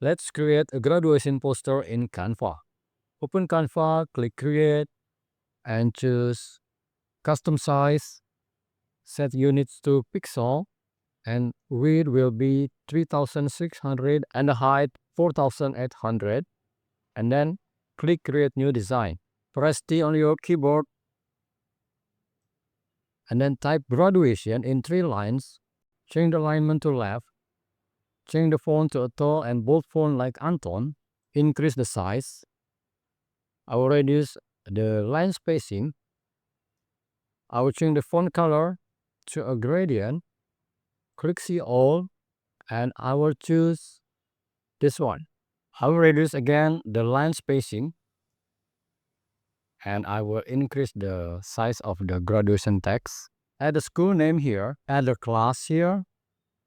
Let's create a graduation poster in Canva. Open Canva, click Create, and choose Custom Size. Set units to pixel, and width will be 3600 and the height 4800. And then click Create New Design. Press T on your keyboard and then type graduation in 3 lines. Change the alignment to left. Change the font to a tall and bold font like Anton. Increase the size. I will reduce the line spacing. I will change the font color to a gradient. Click See All, and I will choose this one. I will reduce again the line spacing, and I will increase the size of the graduation text. Add the school name here, add the class here,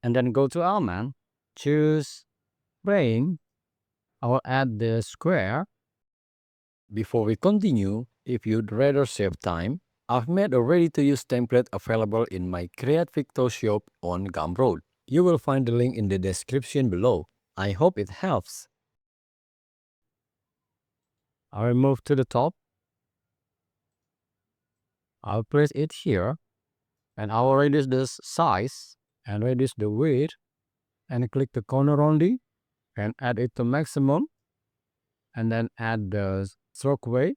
and then go to element, choose frame. I will add the square. Before we continue, if you'd rather save time, I've made a ready-to-use template available in my Create Picto shop on Gumroad. You will find the link in the description below. I hope it helps. I will move to the top. I'll place it here, and I will reduce the size and reduce the width, and click the corner only and add it to maximum, and then add the stroke weight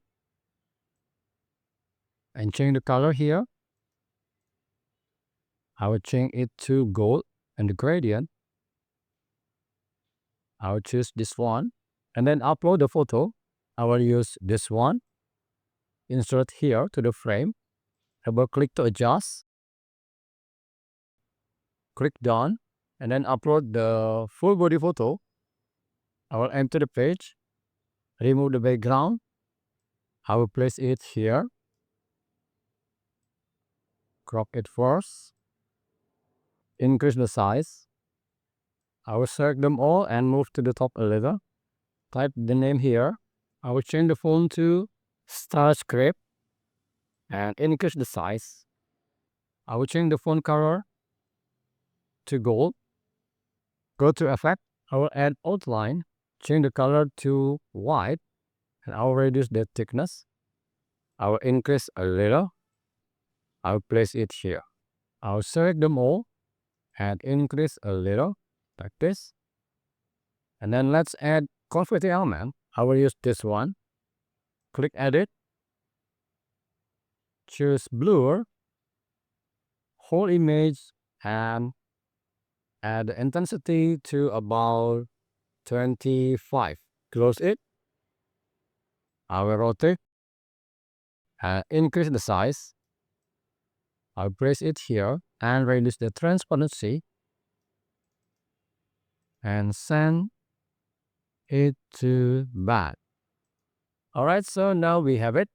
and change the color here. I will change it to gold, and the gradient, I will choose this one, and then upload the photo. I will use this one. Insert here to the frame. Double click to adjust. Click done, and then upload the full body photo. I will enter the page. Remove the background. I will place it here. Crop it first. Increase the size. I will select them all and move to the top a little. Type the name here. I will change the font to Star Script and increase the size. I will change the font color to gold. Go to Effect. I will add outline. Change the color to white, and I will reduce the thickness. I will increase a little. I will place it here. I will select them all and increase a little like this. And then let's add confetti element. I will use this one. Click Edit. Choose Blur. Whole image and add the intensity to about 25. Close it. I will rotate and increase the size. I'll place it here and reduce the transparency and send it to back. Alright, so now we have it.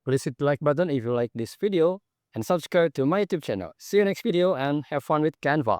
Please hit the like button if you like this video and subscribe to my YouTube channel. See you next video and have fun with Canva.